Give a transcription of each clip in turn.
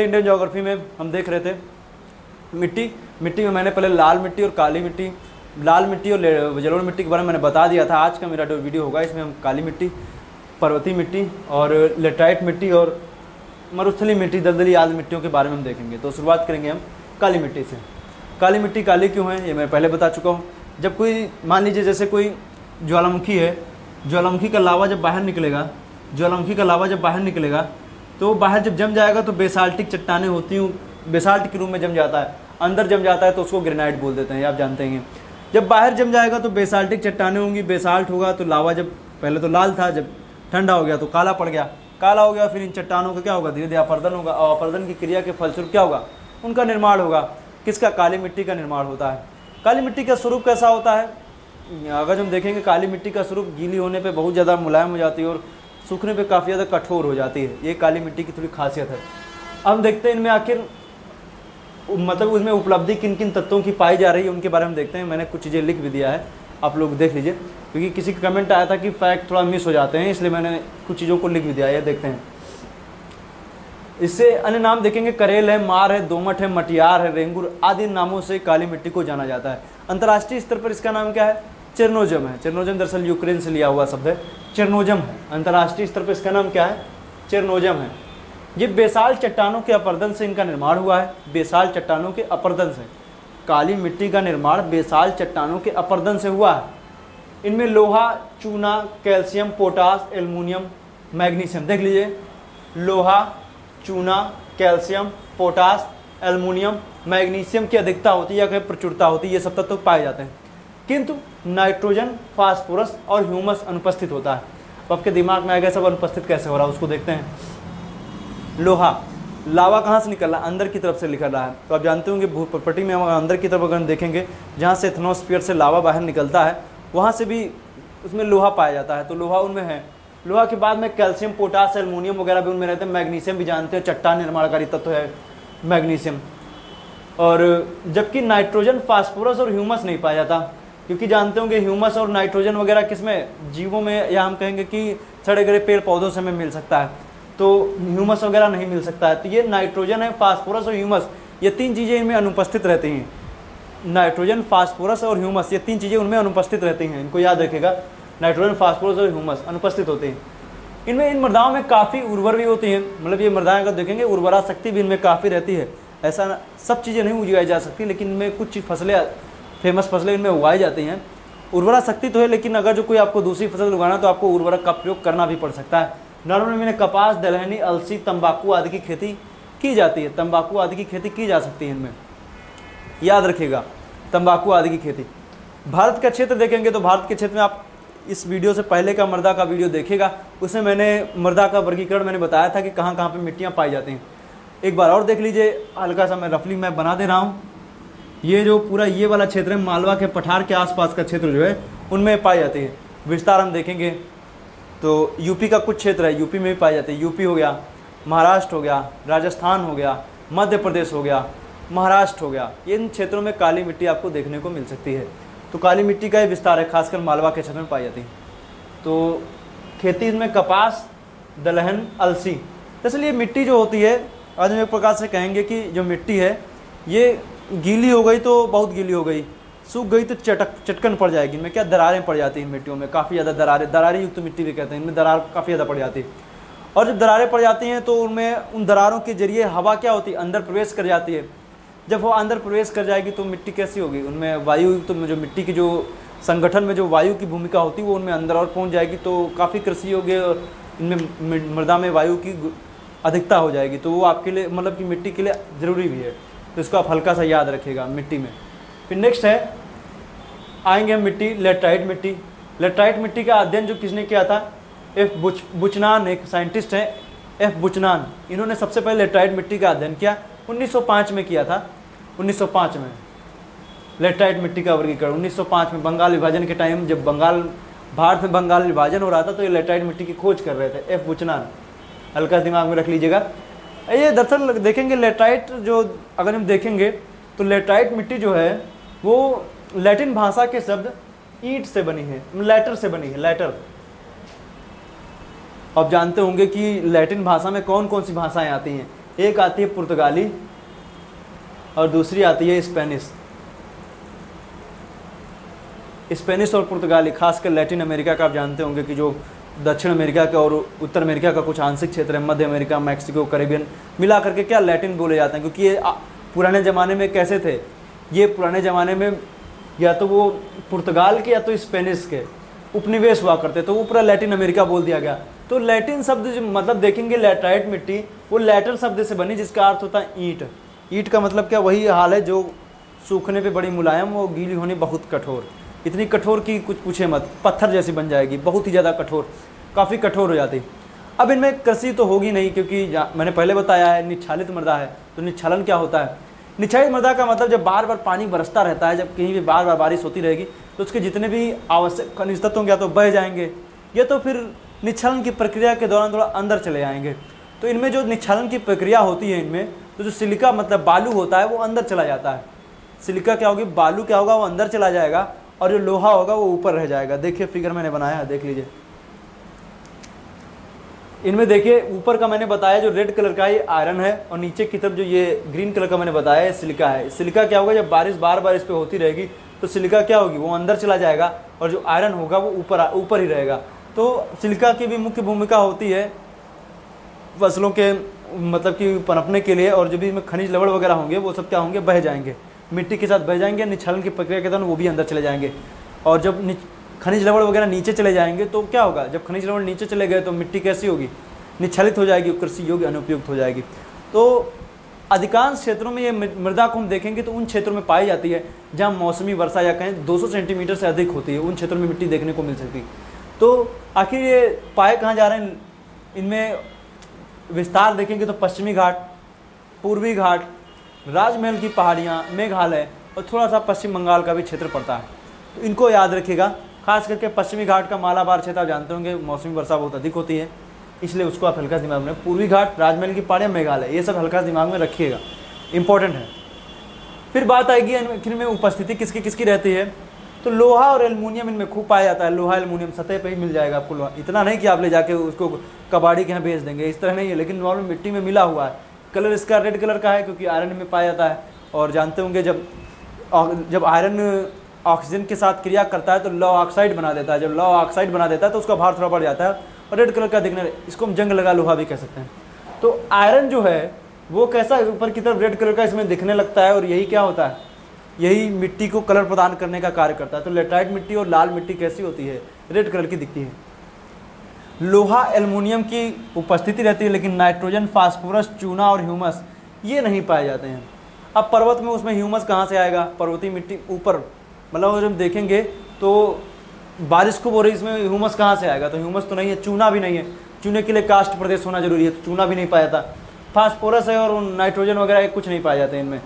Indian geography में हम देख रहे थे मिट्टी में मैंने पहले लाल मिट्टी और काली मिट्टी, लाल मिट्टी और जलोढ़ मिट्टी के बारे में मैंने बता दिया था। आज का मेरा जो वीडियो होगा इसमें हम काली मिट्टी, पर्वतीय मिट्टी और लेटराइट मिट्टी और मरुस्थलीय मिट्टी, दलदली आदि मिट्टियों के बारे में हम देखेंगे। तो शुरुआत करेंगे हम काली मिट्टी से। काली मिट्टी काली क्यों है ये मैं पहले बता चुका हूँ। जब कोई मान लीजिए जैसे कोई ज्वालामुखी है, ज्वालामुखी का लावा जब बाहर निकलेगा, ज्वालामुखी का लावा जब बाहर निकलेगा तो बाहर जब जम जाएगा तो बेसाल्टिक चट्टानें होती हैं, बेसाल्ट के रूप में जम जाता है, अंदर जम जाता है तो उसको ग्रेनाइट बोल देते हैं, आप जानते हैं। जब बाहर जम जाएगा तो बेसाल्टिक चट्टानें होंगी, बेसाल्ट होगा तो लावा जब पहले तो लाल था, जब ठंडा हो गया तो काला पड़ गया, काला हो गया, फिर इन चट्टानों का क्या होगा, धीरे धीरे अपर्दन होगा और अपर्दन की क्रिया के फलस्वरूप क्या होगा, उनका निर्माण होगा। किसका? काली मिट्टी का निर्माण होता है। काली मिट्टी का स्वरूप कैसा होता है? अगर हम देखेंगे काली मिट्टी का स्वरूप गीली होने पे बहुत ज़्यादा मुलायम हो जाती है और सूखने पे काफ़ी ज़्यादा कठोर हो जाती है। ये काली मिट्टी की थोड़ी खासियत है। अब हम देखते हैं इनमें आखिर मतलब उसमें उपलब्धि किन किन तत्वों की पाई जा रही है उनके बारे में देखते हैं। मैंने कुछ चीज़ें लिख भी दिया है, आप लोग देख लीजिए, क्योंकि किसी का कमेंट आया था कि फैक्ट थोड़ा मिस हो जाते हैं, इसलिए मैंने कुछ चीज़ों को लिख भी दिया है। देखते हैं। इससे अन्य नाम देखेंगे, करेल है, मार है, दोमट है, मटियार है, रेंगुर आदि नामों से काली मिट्टी को जाना जाता है। अंतर्राष्ट्रीय स्तर पर इसका नाम क्या है? चेरनोजम है। चेरनोजम दरअसल यूक्रेन से लिया हुआ शब्द है, चेरनोजम है। अंतर्राष्ट्रीय स्तर पर इसका नाम क्या है? चेरनोजम है। ये बेसाल्ट चट्टानों के अपर्दन से इनका निर्माण हुआ है। बेसाल्ट चट्टानों के अपर्दन से काली मिट्टी का निर्माण बेसाल्ट चट्टानों के अपर्दन से हुआ है। इनमें लोहा, चूना, कैल्शियम, पोटास, एल्युमिनियम, मैग्नीशियम, देख लीजिए, लोहा, चूना, कैल्शियम, पोटास, एल्युमिनियम, मैग्नीशियम की अधिकता होती है या कहीं प्रचुरता होती है, ये सब तत्व पाए जाते हैं। किंतु नाइट्रोजन, फास्फोरस और ह्यूमस अनुपस्थित होता है। तो आपके दिमाग में आएगा सब अनुपस्थित कैसे हो रहा है, उसको देखते हैं। लोहा, लावा कहाँ से निकल रहा है? अंदर की तरफ से निकल रहा है। तो आप जानते होंगे भू प्रॉपर्टी में अंदर की तरफ अगर हम देखेंगे, जहाँ से एथनोस्फीयर से लावा बाहर निकलता है वहाँ से भी उसमें लोहा पाया जाता है, तो लोहा उनमें है। लोहा के बाद में कैल्शियम, पोटास, एल्युमिनियम वगैरह भी उनमें रहते हैं। मैग्नीशियम भी जानते हैं, चट्टान निर्माणकारी तत्व है मैग्नीशियम। और जबकि नाइट्रोजन, फास्फोरस और ह्यूमस नहीं पाया जाता, क्योंकि जानते होंगे ह्यूमस और नाइट्रोजन वगैरह किसमें, जीवों में, या हम कहेंगे कि सड़े गले पेड़ पौधों से हमें मिल सकता है, तो ह्यूमस वगैरह नहीं मिल सकता है। तो ये नाइट्रोजन है, फास्फोरस और ह्यूमस, ये तीन चीज़ें इनमें अनुपस्थित रहती हैं। नाइट्रोजन, फास्फोरस और ह्यूमस, ये तीन चीज़ें उनमें अनुपस्थित रहती हैं। इनको याद रखेगा, नाइट्रोजन, फास्फोरस और ह्यूमस अनुपस्थित होते हैं। इनमें इन मृदाओं में काफ़ी उर्वर भी होती हैं, मतलब ये मृदाएं अगर देखेंगे उर्वरा शक्ति भी इनमें काफ़ी रहती है। ऐसा सब चीज़ें नहीं उगाई जा सकती, लेकिन इनमें कुछ फसलें, फेमस फसलें इनमें उगाई जाती हैं। उर्वरा शक्ति तो है, लेकिन अगर जो कोई आपको दूसरी फसल उगाना तो आपको उर्वरक का प्रयोग करना भी पड़ सकता है। नॉर्मली में कपास, दलहनी, अलसी, तंबाकू आदि की खेती की जाती है। तंबाकू आदि की खेती की जा सकती है इनमें, याद रखिएगा, तंबाकू आदि की खेती। भारत का क्षेत्र देखेंगे तो भारत के क्षेत्र में आप इस वीडियो से पहले का मृदा का वीडियो देखिएगा, उसमें मैंने मृदा का वर्गीकरण मैंने बताया था कि कहाँ कहाँ पे मिट्टियाँ पाई जाती हैं। एक बार और देख लीजिए, हल्का सा मैं रफली मैप बना दे रहा हूँ। ये जो पूरा ये वाला क्षेत्र है, मालवा के पठार के आसपास का क्षेत्र जो है उनमें पाई जाती है। विस्तार हम देखेंगे तो यूपी का कुछ क्षेत्र है, यूपी में भी पाई जाती है। यूपी हो गया, महाराष्ट्र हो गया, राजस्थान हो गया, मध्य प्रदेश हो गया, महाराष्ट्र हो गया, इन क्षेत्रों में काली मिट्टी आपको देखने को मिल सकती है। तो काली मिट्टी का ही विस्तार है, खासकर मालवा के क्षेत्र में पाई जाती है। तो खेती इसमें कपास, दलहन, अलसी। दरअसल ये मिट्टी जो होती है, आज हम एक प्रकार से कहेंगे कि जो मिट्टी है ये गीली हो गई तो बहुत गीली हो गई, सूख गई तो चटकन पड़ जाएगी। इनमें क्या दरारें पड़ जाती हैं मिट्टियों में, काफ़ी ज़्यादा दरारें युक्त मिट्टी भी कहते हैं, इनमें दरार काफ़ी ज़्यादा पड़ जाती है। और जब दरारें पड़ जाती हैं तो उनमें उन दरारों के जरिए हवा क्या होती है, अंदर प्रवेश कर जाती है। जब वो अंदर प्रवेश कर जाएगी तो मिट्टी कैसी होगी, उनमें वायु, तो जो मिट्टी की जो संगठन में जो वायु की भूमिका होती है वो उनमें अंदर और पहुँच जाएगी, तो काफ़ी कृषि योग्य इनमें मृदा में वायु की अधिकता हो जाएगी। तो वो आपके लिए, मतलब कि मिट्टी के लिए ज़रूरी भी है, तो इसको आप हल्का सा याद रखिएगा मिट्टी में। फिर नेक्स्ट है, आएंगे हम मिट्टी, लेटराइट मिट्टी। लेटराइट मिट्टी का अध्ययन जो किसने किया था, एफ बुचनान, एक साइंटिस्ट हैं एफ बुचनान, इन्होंने सबसे पहले लेटराइट मिट्टी का अध्ययन किया, 1905 में किया था। 1905 में लेटराइट मिट्टी का वर्गीकरण 1905 में, बंगाल विभाजन के टाइम, जब भारत में बंगाल विभाजन हो रहा था तो ये लेटराइट मिट्टी की खोज कर रहे थे एफ बुचनान, हल्का दिमाग में रख लीजिएगा। ये दरअसल देखेंगे लेटराइट जो अगर हम देखेंगे तो लेटराइट मिट्टी जो है वो लैटिन भाषा के शब्द ईंट से बनी है, लैटर से बनी है, लैटर। आप जानते होंगे कि लैटिन भाषा में कौन कौन सी भाषाएं आती हैं, एक आती है पुर्तगाली और दूसरी आती है स्पेनिश। स्पेनिश और पुर्तगाली खासकर लैटिन अमेरिका का आप जानते होंगे कि जो दक्षिण अमेरिका का और उत्तर अमेरिका का कुछ आंशिक क्षेत्र है, मध्य अमेरिका, मैक्सिको, कैरेबियन मिला करके क्या लैटिन बोले जाते हैं, क्योंकि ये पुराने ज़माने में कैसे थे, ये पुराने ज़माने में या तो वो पुर्तगाल के या तो स्पेनिश के उपनिवेश हुआ करते, तो वो पूरा लैटिन अमेरिका बोल दिया गया। तो लैटिन शब्द जो मतलब देखेंगे लैटराइट मिट्टी, वो लैटर शब्द से बनी जिसका अर्थ होता है ईंट। ईंट का मतलब क्या, वही हाल है जो सूखने पे बड़ी मुलायम और गीली होने बहुत कठोर, इतनी कठोर कि कुछ पूछे मत, पत्थर जैसी बन जाएगी, बहुत ही ज़्यादा कठोर, काफ़ी कठोर हो जाती। अब इनमें कृषि तो होगी नहीं, क्योंकि मैंने पहले बताया है निच्छालित मृदा है। तो निच्छालन क्या होता है, निच्छालित मृदा का मतलब जब बार बार पानी बरसता रहता है, जब कहीं भी बार बार बारिश होती रहेगी तो उसके जितने भी आवश्यक खनिज तत्व होंगे या तो बह जाएंगे या तो फिर निच्छालन की प्रक्रिया के दौरान थोड़ा अंदर चले जाएंगे। तो इनमें जो निच्छालन की प्रक्रिया होती है, इनमें तो जो सिलिका मतलब बालू होता है वो अंदर चला जाता है। सिलिका क्या होगी, बालू क्या होगा, वो अंदर चला जाएगा और जो लोहा होगा वो ऊपर रह जाएगा। देखिए फिगर मैंने बनाया है, देख लीजिए। इनमें देखिए ऊपर का मैंने बताया जो रेड कलर का ये आयरन है और नीचे की तरफ जो ये ग्रीन कलर का मैंने बताया है सिलिका है। सिलिका क्या होगा, जब बारिश बार बार इस पर होती रहेगी तो सिलिका क्या होगी, वो अंदर चला जाएगा और जो आयरन होगा वो ऊपर ही रहेगा। तो सिलिका की भी मुख्य भूमिका होती है फसलों के मतलब कि पनपने के लिए, और जो भी इसमें खनिज लवण वगैरह होंगे वो सब क्या होंगे, बह जाएंगे, मिट्टी के साथ बह जाएंगे, निच्छालन की प्रक्रिया के दौरान वो भी अंदर चले जाएंगे। और जब खनिज लवण वगैरह नीचे चले जाएंगे तो क्या होगा, जब खनिज लवण नीचे चले गए तो मिट्टी कैसी होगी, निच्छालित हो जाएगी, कृषि योग्य अनुपयुक्त हो जाएगी। तो अधिकांश क्षेत्रों में ये मृदा को हम देखेंगे तो उन क्षेत्रों में पाई जाती है जहाँ मौसमी वर्षा या कहें 200 सेंटीमीटर से अधिक होती है, उन क्षेत्रों में मिट्टी देखने को मिल सकती है। तो आखिर ये पाए कहाँ जा रहे हैं, इनमें विस्तार देखेंगे तो पश्चिमी घाट, पूर्वी घाट, राजमहल की पहाड़ियाँ, मेघालय और थोड़ा सा पश्चिम बंगाल का भी क्षेत्र पड़ता है। तो इनको याद रखिएगा, खास करके पश्चिमी घाट का मालाबार क्षेत्र आप जानते होंगे मौसमी वर्षा बहुत अधिक होती है, इसलिए उसको आप हल्का दिमाग में, पूर्वी घाट, राजमहल की पहाड़ियाँ, मेघालय, ये सब हल्का दिमाग में रखिएगा, इंपॉर्टेंट है। फिर बात आएगी इनमें उपस्थिति किसकी किसकी रहती है, तो लोहा और एल्युमिनियम इनमें खूब पाया जाता है। लोहा एल्युमिनियम सतह पे ही मिल जाएगा आपको लोहा, इतना नहीं कि आप ले जाके उसको कबाड़ी के यहाँ बेच देंगे, इस तरह नहीं है, लेकिन नॉर्मल मिट्टी में मिला हुआ है। कलर इसका रेड कलर का है क्योंकि आयरन में पाया जाता है। और जानते होंगे जब आयरन ऑक्सीजन के साथ क्रिया करता है तो लौ ऑक्साइड बना देता है, जब लौ ऑक्साइड बना देता है तो उसका भार थोड़ा बढ़ जाता है और रेड कलर का दिखने, इसको हम जंग लगा लोहा भी कह सकते हैं। तो आयरन जो है वो कैसा ऊपर की तरफ रेड कलर का इसमें दिखने लगता है और यही क्या होता है, यही मिट्टी को कलर प्रदान करने का कार्य करता है। तो लेटराइट मिट्टी और लाल मिट्टी कैसी होती है, रेड कलर की दिखती है। लोहा एल्युमिनियम की उपस्थिति रहती है, लेकिन नाइट्रोजन, फास्फोरस, चूना और ह्यूमस ये नहीं पाए जाते हैं। अब पर्वत में उसमें ह्यूमस कहाँ से आएगा, पर्वतीय मिट्टी ऊपर मतलब जब देखेंगे तो बारिश खूब हो रही, इसमें ह्यूमस कहाँ से आएगा, तो ह्यूमस तो नहीं है, चूना भी नहीं है, चूने के लिए कास्ट प्रदेश होना जरूरी है, तो चूना भी नहीं पाया जाता। फास्फोरस है और नाइट्रोजन वगैरह कुछ नहीं पाए जाते इनमें,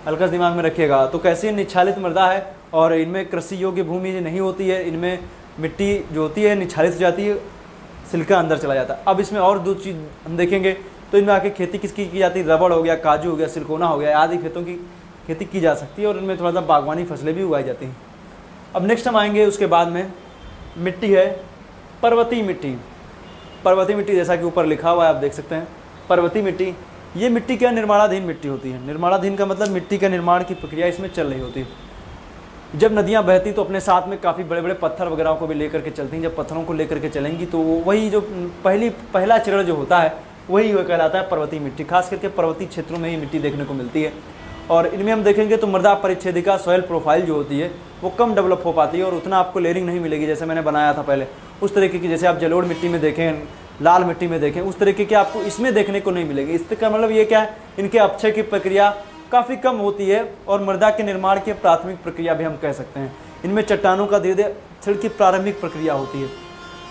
हल्का दिमाग में रखिएगा। तो कैसी निच्छालित मृदा है और इनमें कृषि योग्य भूमि नहीं होती है, इनमें मिट्टी जो होती है निच्छालित हो जाती है, सिलिका अंदर चला जाता है। अब इसमें और दो चीज़ हम देखेंगे तो इनमें आके खेती किसकी की जाती है, रबड़ हो गया, काजू हो गया, सिलिकोना हो गया, आदि खेतों की खेती की जा सकती है और इनमें थोड़ा सा बागवानी फसलें भी उगाई जाती हैं। अब नेक्स्ट हम आएंगे उसके बाद में मिट्टी है पर्वतीय मिट्टी। पर्वतीय मिट्टी जैसा कि ऊपर लिखा हुआ है आप देख सकते हैं, पर्वतीय मिट्टी, ये मिट्टी क्या निर्माणाधीन मिट्टी होती है। निर्माणाधीन का मतलब मिट्टी के निर्माण की प्रक्रिया इसमें चल रही होती है। जब नदियाँ बहती तो अपने साथ में काफ़ी बड़े बड़े पत्थर वगैरह को भी लेकर के चलती हैं। जब पत्थरों को लेकर के चलेंगी तो वही जो पहला चरण जो होता है वही कहलाता है पर्वतीय मिट्टी। खास करके पर्वतीय क्षेत्रों में ही मिट्टी देखने को मिलती है। और इनमें हम देखेंगे तो मृदा परिच्छेदिका सॉइल प्रोफाइल जो होती है वो कम डेवलप हो पाती है और उतना आपको लेयरिंग नहीं मिलेगी जैसे मैंने बनाया था पहले, उस तरीके की जैसे आप जलोढ़ मिट्टी में देखें, लाल मिट्टी में देखें, उस तरीके की आपको इसमें देखने को नहीं मिलेगी। इसका मतलब ये क्या है, इनके अपक्षय की प्रक्रिया काफ़ी कम होती है और मृदा के निर्माण की प्राथमिक प्रक्रिया भी हम कह सकते हैं। इनमें चट्टानों का धीरे धीरे क्षरण की प्रारंभिक प्रक्रिया होती है।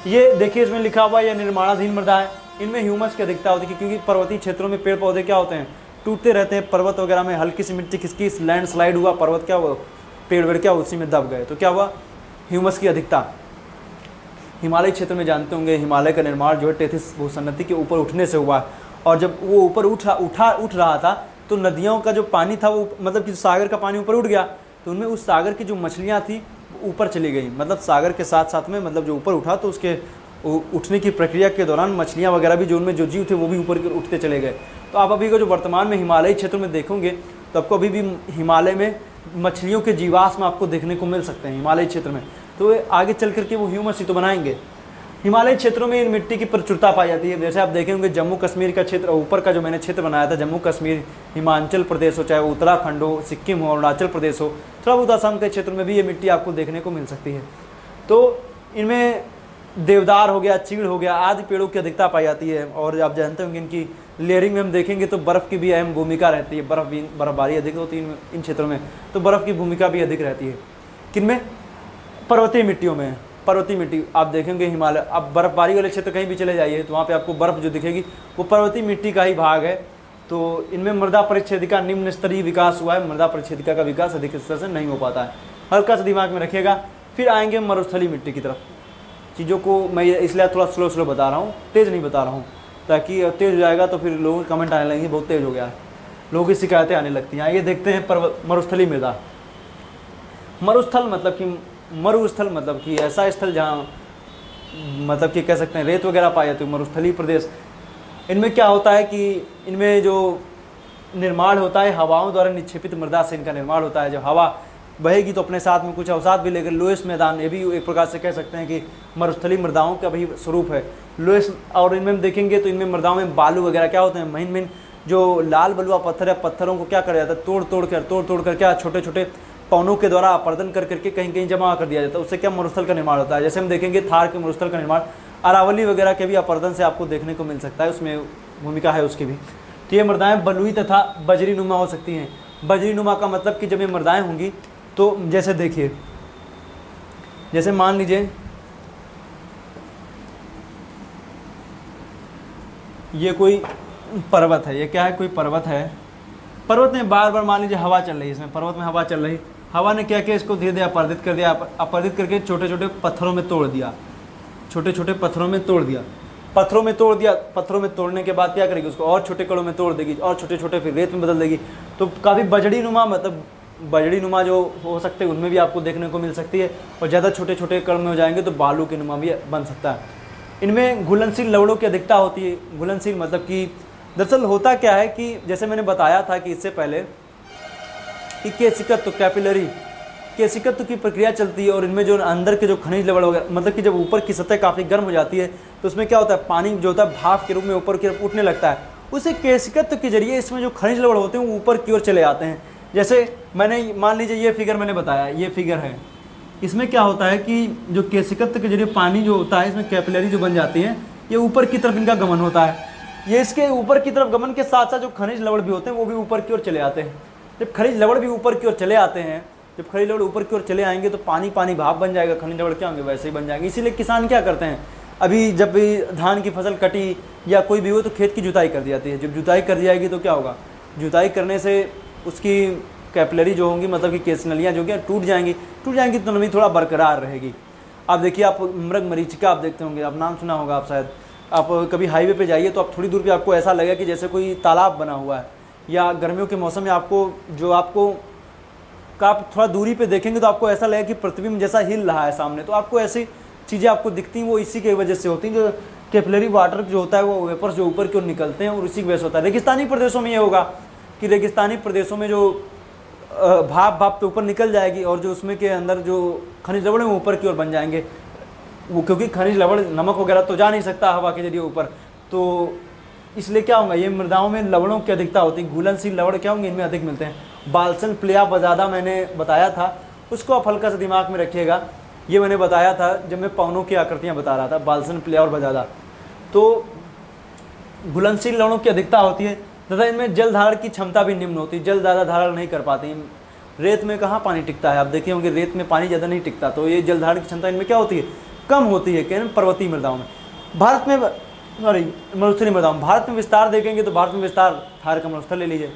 ये देखिए इसमें लिखा हुआ है निर्माणाधीन मृदा है। इनमें ह्यूमस की अधिकता होती है क्योंकि पर्वतीय क्षेत्रों में पेड़ पौधे क्या होते हैं, टूटते रहते हैं। पर्वत वगैरह में हल्की सी मिट्टी किसकी लैंडस्लाइड हुआ, पर्वत क्या हुआ, पेड़ वेड़ क्या उसी में दब गए, तो क्या हुआ, ह्यूमस की अधिकता। हिमालय क्षेत्र में जानते होंगे हिमालय का निर्माण जो है टेथिस भूसन्नति के ऊपर उठने से हुआ और जब वो ऊपर उठ रहा था तो नदियों का जो पानी था वो मतलब कि सागर का पानी ऊपर उठ गया तो उनमें उस सागर की जो मछलियाँ थी ऊपर चली गई। मतलब सागर के साथ साथ में मतलब जो ऊपर उठा तो उसके उठने की प्रक्रिया के दौरान मछलियाँ वगैरह भी जो उनमें जो जीव थे वो भी ऊपर उठते चले गए तो आप अभी को जो वर्तमान में हिमालयी क्षेत्र में देखोगे तो आपको अभी भी हिमालय में मछलियों के जीवाश्म आपको देखने को मिल सकते हैं हिमालयी क्षेत्र में। तो आगे चल करके वो ह्यूमस ही तो बनाएंगे। हिमालयी क्षेत्रों में इन मिट्टी की प्रचुरता पाई जाती है। जैसे आप देखेंगे जम्मू कश्मीर का क्षेत्र, ऊपर का जो मैंने क्षेत्र बनाया था, जम्मू कश्मीर, हिमाचल प्रदेश हो, चाहे वो उत्तराखंड हो, सिक्किम हो, अरुणाचल प्रदेश हो, थोड़ा बहुत असम के क्षेत्र में भी ये मिट्टी आपको देखने को मिल सकती है। तो इनमें देवदार हो गया, चीड़ हो गया आदि पेड़ों की अधिकता पाई जाती है। और आप जानते होंगे इनकी लेयरिंग में हम देखेंगे तो बर्फ़ की भी अहम भूमिका रहती है। बर्फबारी अधिक होती है इन क्षेत्रों में, तो बर्फ़ की भूमिका भी अधिक रहती है। किनमें? पर्वतीय मिट्टियों में। पर्वतीय मिट्टी आप देखेंगे हिमालय, आप बर्फबारी वाले क्षेत्र कहीं भी चले जाइए तो वहाँ पे आपको बर्फ़ जो दिखेगी वो पर्वतीय मिट्टी का ही भाग है। तो इनमें मृदा परिच्छेदिका निम्न स्तरीय विकास हुआ है। मृदा परिच्छेदिका का विकास अधिक स्तर से नहीं हो पाता है, हल्का सा दिमाग में रखिएगा। फिर आएंगे मरुस्थलीय मिट्टी की तरफ। चीज़ों को मैं इसलिए थोड़ा स्लो बता रहा हूँ, तेज़ नहीं बता रहा हूँ, ताकि तेज़ हो जाएगा तो फिर लोगों के कमेंट आने लगेंगे बहुत तेज़ हो गया है, लोगों की शिकायतें आने लगती हैं। आइए देखते हैं मरुस्थलीय मृदा। मरुस्थल मतलब कि ऐसा स्थल जहाँ मतलब कि कह सकते हैं रेत वगैरह पाई जाती है। मरुस्थलीय प्रदेश, इनमें क्या होता है कि इनमें जो निर्माण होता है हवाओं द्वारा निक्षेपित मृदा से इनका निर्माण होता है। जब हवा बहेगी तो अपने साथ में कुछ अवसाद भी लेकर लोएस मैदान, ये भी एक प्रकार से कह सकते हैं कि मरुस्थलीय मृदाओं का भी स्वरूप है लोएस। और इनमें हम देखेंगे तो इनमें मृदाओं में बालू वगैरह क्या होते हैं, महीन जो लाल बलुआ पत्थर है, पत्थरों को क्या किया जाता है, तोड़ कर क्या छोटे छोटे पवनों के द्वारा अपर्दन कर करके कहीं कहीं जमा कर दिया जाता है। उससे क्या मरुस्थल का निर्माण होता है। जैसे हम देखेंगे थार के मरुस्थल का निर्माण अरावली वगैरह के भी अपर्दन से आपको देखने को मिल सकता है, उसमें भूमिका है उसकी भी। तो ये मृदाएँ बलुई तथा बजरीनुमा हो सकती हैं। बजरीनुमा का मतलब कि जब ये मृदाएँ होंगी तो जैसे देखिए, जैसे मान लीजिए ये कोई पर्वत है, ये क्या है, कोई पर्वत है। पर्वत में बार बार मान लीजिए हवा चल रही है, इसमें पर्वत में हवा चल रही, हवा ने क्या किया, इसको धीरे धीरे अपर्दित कर दिया, अपर्दित करके छोटे छोटे पत्थरों में तोड़ दिया, छोटे छोटे पत्थरों में तोड़ दिया, पत्थरों में तोड़ दिया। पत्थरों में तोड़ने के बाद क्या करेगी, उसको और छोटे कणों में तोड़ देगी और छोटे छोटे फिर रेत में बदल देगी। तो काफ़ी बजड़ीनुमा, मतलब बजड़ीनुमा जो हो सकते हैं उनमें भी आपको देखने को मिल सकती है। और ज़्यादा छोटे छोटे कण में हो जाएंगे तो बालू के नुमा भी बन सकता है। इनमें घुलनशील लवणों की अधिकता होती है। घुलनशील मतलब कि दरअसल होता क्या है कि जैसे मैंने बताया था कि इससे पहले कि केशिकत्व, कैपिलरी केशिकत्व की प्रक्रिया चलती है। और इनमें जो अंदर के जो खनिज लवण वगैरह, मतलब कि जब ऊपर की सतह काफ़ी गर्म हो जाती है तो उसमें क्या होता है, पानी जो होता है भाप के रूप में ऊपर की तरफ उठने लगता है। उसे केशिकत्व के जरिए इसमें जो खनिज लवण होते हैं वो ऊपर की ओर चले आते हैं। जैसे मैंने मान लीजिए ये फिगर मैंने बताया, ये फिगर है, इसमें क्या होता है कि जो केशिकत्व के जरिए पानी जो होता है इसमें कैपिलरी जो बन जाती है, ये ऊपर की तरफ इनका गमन होता है। ये इसके ऊपर की तरफ गमन के साथ साथ जो खनिज लवण भी होते हैं वो भी ऊपर की ओर चले आते हैं। जब खनिज लवण भी ऊपर की ओर चले आते हैं, जब खनिज लवण ऊपर की ओर चले आएंगे तो पानी पानी भाप बन जाएगा, खनिज लवण क्या होंगे वैसे ही बन जाएंगे। इसीलिए किसान क्या करते हैं, अभी जब भी धान की फसल कटी या कोई भी हो तो खेत की जुताई कर दी जाती है। जब जुताई कर दी जाएगी तो क्या होगा, जुताई करने से उसकी कैपिलरी जो होंगी, मतलब कि केश नलियाँ जो कि टूट जाएंगी तो नमी थोड़ा बरकरार रहेगी। आप देखिए, आप मृग मरीचिका आप देखते होंगे, आप नाम सुना होगा, आप शायद आप कभी हाईवे पे जाइए तो आप थोड़ी दूर पे आपको ऐसा लगेगा कि जैसे कोई तालाब बना हुआ है। या गर्मियों के मौसम में आपको आप थोड़ा दूरी पे देखेंगे तो आपको ऐसा लगेगा कि प्रतिबिंब जैसा हिल रहा है सामने। तो आपको ऐसी चीज़ें आपको दिखती हैं, वो इसी की वजह से होती हैं। जो कैपिलरी वाटर जो होता है वो वेपर्स जो ऊपर की ओर निकलते हैं और इसी की वजह से होता है। रेगिस्तानी प्रदेशों में ये होगा कि रेगिस्तानी प्रदेशों में जो भाप पे ऊपर निकल जाएगी और जो उसमें के अंदर जो खनिज लवण है वो ऊपर की ओर बन जाएंगे। वो क्योंकि खनिज लवण नमक वगैरह तो जा नहीं सकता हवा के जरिए ऊपर, तो इसलिए क्या होगा, ये मृदाओं में लवणों की अधिकता होती है। घुलनशील लवण क्या होंगे, इनमें अधिक मिलते हैं। बाल्सन प्लेया बजादा मैंने बताया था, उसको आप हल्का सा दिमाग में रखिएगा। ये मैंने बताया था जब मैं पवनों की आकृतियाँ बता रहा था, बाल्सन प्लेया और बजादा। तो घुलनशील लवणों की अधिकता होती है तथा इनमें जल धारण की क्षमता भी निम्न होती है। जल ज़्यादा धारण नहीं कर पाती। रेत में कहाँ पानी टिकता है, आप देखे होंगे रेत में पानी ज़्यादा नहीं टिकता, तो ये जल धारण की क्षमता इनमें क्या होती है, कम होती है। क्या पर्वतीय मृदाओं में, भारत में मरुस्थलीय मृदाओं में। भारत में विस्तार देखेंगे तो भारत में विस्तार थार का मरुस्थल ले लीजिए,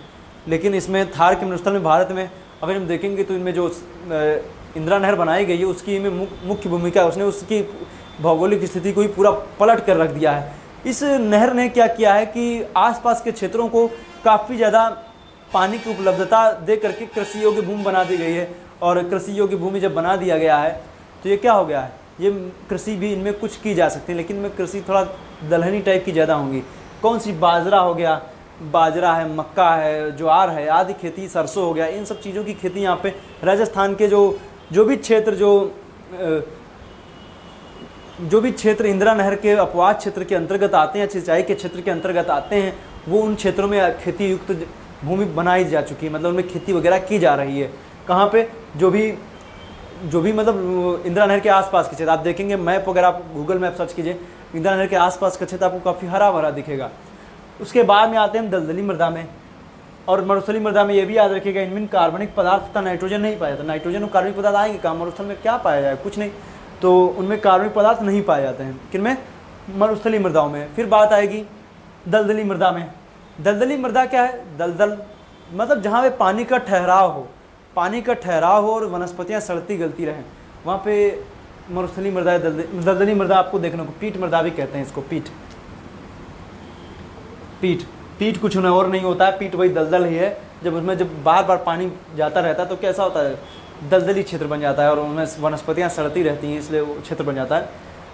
लेकिन इसमें थार के मरुस्थल में भारत में अगर हम देखेंगे तो इनमें जो इंदिरा नहर बनाई गई है उसकी इनमें मुख्य भूमिका है। उसने उसकी भौगोलिक स्थिति को ही पूरा पलट कर रख दिया है। इस नहर ने क्या किया है कि आसपास के क्षेत्रों को काफ़ी ज़्यादा पानी की उपलब्धता दे करके कृषि योग्य भूमि बना दी गई है। और कृषि योग्य भूमि जब बना दिया गया है तो ये क्या हो गया है, ये कृषि भी इनमें कुछ की जा सकती है, लेकिन इनमें कृषि थोड़ा दलहनी टाइप की ज़्यादा होंगी। कौन सी, बाजरा हो गया, बाजरा है, मक्का है, ज्वार है आदि खेती, सरसों हो गया, इन सब चीज़ों की खेती यहाँ पे राजस्थान के जो भी क्षेत्र जो भी क्षेत्र इंदिरा नहर के अपवाद क्षेत्र के अंतर्गत आते हैं, सिंचाई के क्षेत्र के अंतर्गत आते हैं, वो उन क्षेत्रों में खेती युक्त भूमि बनाई जा चुकी है, मतलब उनमें खेती वगैरह की जा रही है। कहाँ पे जो भी मतलब इंदिरा नहर के आसपास के क्षेत्र आप देखेंगे, मैप वगैरह आप गूगल मैप सर्च कीजिए, इंदिरा नहर के आसपास का क्षेत्र आपको काफ़ी हरा भरा दिखेगा। उसके बाद में आते हैं दलदली मृदा में और मरुस्थली मृदा में। ये भी याद रखिएगा, इनमें कार्बनिक पदार्थ तथा नाइट्रोजन नहीं पाया जाता। नाइट्रोजन और कार्बनिक पदार्थ आएंगे कहाँ? मरुस्थल में क्या पाया जाए? कुछ नहीं, तो उनमें कार्बनिक पदार्थ नहीं पाए जाते हैं। किनमें? मरुस्थली मृदाओं में। फिर बात आएगी दलदली मृदा में। दलदली मृदा क्या है? दलदल मतलब जहाँ पे पानी का ठहराव हो और वनस्पतियाँ सड़ती गलती रहें, वहाँ पे मरुस्थली मृदा है। दलदली मृदा आपको देखने को पीठ मृदा भी कहते हैं इसको। पीठ कुछ और नहीं होता है, पीठ वही दलदल ही है। जब बार बार पानी जाता रहता है तो कैसा होता है? दलदली क्षेत्र बन जाता है और उनमें वनस्पतियाँ सड़ती रहती हैं, इसलिए वो क्षेत्र बन जाता है।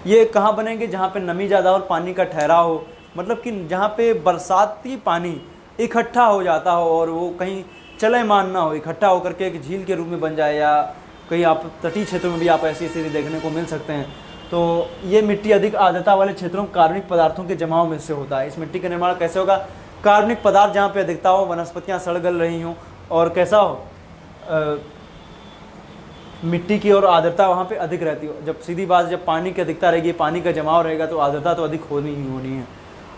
ये कहाँ बनेंगे? जहाँ पे नमी ज़्यादा और पानी का ठहराव हो, मतलब कि जहाँ पे बरसाती पानी इकट्ठा हो जाता हो और वो कहीं चलयमान ना हो, इकट्ठा होकर के एक झील के रूप में बन जाए, या कहीं आप तटीय क्षेत्रों में भी आप ऐसी स्थिति देखने को मिल सकते हैं। तो ये मिट्टी अधिक आर्द्रता वाले क्षेत्रों में कार्बनिक पदार्थों के जमाव में से होता है। इस मिट्टी का निर्माण कैसे होगा? कार्बनिक पदार्थ जहाँ पे अधिकता हो, वनस्पतियाँ सड़ गल रही हों और कैसा हो, मिट्टी की और आर्द्रता वहाँ पे अधिक रहती हो। जब सीधी बात, जब पानी की अधिकता रहेगी, पानी का जमाव रहेगा, तो आर्द्रता तो अधिक होनी ही होनी है।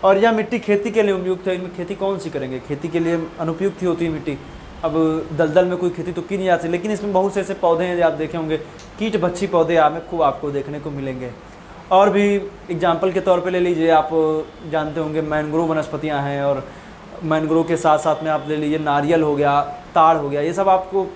और यह मिट्टी खेती के लिए उपयुक्त है। इनमें खेती कौन सी करेंगे? खेती के लिए अनुपयुक्त ही होती है मिट्टी। अब दलदल में कोई खेती तो की नहीं जाती, लेकिन इसमें बहुत से ऐसे पौधे हैं जो आप देखे होंगे, कीट भक्षी पौधे में खूब आपको देखने को मिलेंगे। और भी एग्जाम्पल के तौर पे ले लीजिए, आप जानते होंगे मैंग्रोव वनस्पतियाँ हैं, और मैंग्रोव के साथ साथ में आप ले लीजिए नारियल हो गया, ताड़ हो गया, ये सब आपको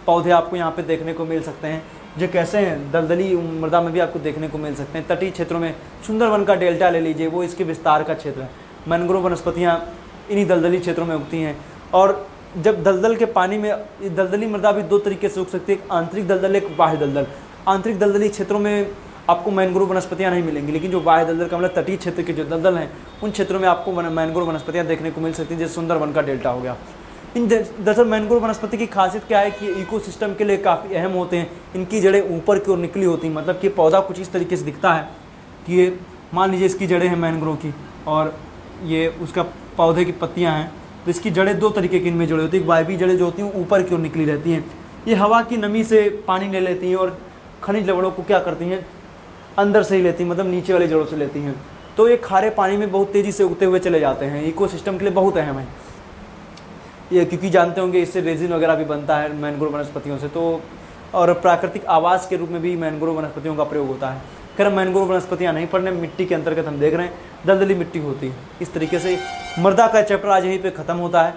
पौधे आपको यहाँ पे देखने को मिल सकते हैं। जो कैसे हैं? दलदली मृदा में भी आपको देखने को मिल सकते हैं। तटीय क्षेत्रों में सुंदरवन का डेल्टा ले लीजिए, वो इसके विस्तार का क्षेत्र है। मैंग्रोव वनस्पतियाँ इन्हीं दलदली क्षेत्रों में उगती हैं। और जब दलदल के पानी में, दलदली मृदा भी दो तरीके से उग सकती है, एक आंतरिक दलदल, एक बाह्य दलदल। आंतरिक दलदली क्षेत्रों में आपको मैंग्रोव वनस्पतियाँ नहीं मिलेंगी, लेकिन जो बाह्य दलदल का मतलब तटीय क्षेत्र के जो दलदल हैं, उन क्षेत्रों में आपको मैंग्रोव वनस्पतियाँ देखने को मिल सकती हैं, जैसे सुंदरवन का डेल्टा हो गया। इन दरअसल मैंग्रोव वनस्पति की खासियत क्या है कि इकोसिस्टम के लिए काफ़ी अहम होते हैं। इनकी जड़ें ऊपर की ओर निकली होती हैं, मतलब कि पौधा कुछ इस तरीके से दिखता है कि ये, मान लीजिए इसकी जड़ें हैं मैंग्रोव की, और ये उसका पौधे की पत्तियां हैं, तो इसकी जड़ें दो तरीके की इनमें जड़ें होती हैं। वायवीय जड़ें जो होती हैं ऊपर की ओर निकली रहती हैं, ये हवा की नमी से पानी ले लेती हैं और खनिज लवणों को क्या करती हैं? अंदर से ही लेती हैं, मतलब नीचे वाली जड़ों से लेती हैं। तो ये खारे पानी में बहुत तेज़ी से उगते हुए चले जाते हैं, इकोसिस्टम के लिए बहुत अहम है ये, क्योंकि जानते होंगे इससे रेजिन वगैरह भी बनता है मैंग्रोव वनस्पतियों से। तो और प्राकृतिक आवास के रूप में भी मैंग्रोव वनस्पतियों का प्रयोग होता है। खैर मैंग्रोव वनस्पतियाँ नहीं पढ़ने, मिट्टी के अंतर्गत हम देख रहे हैं दलदली मिट्टी होती है। इस तरीके से मृदा का चैप्टर आज यहीं पे ख़त्म होता है।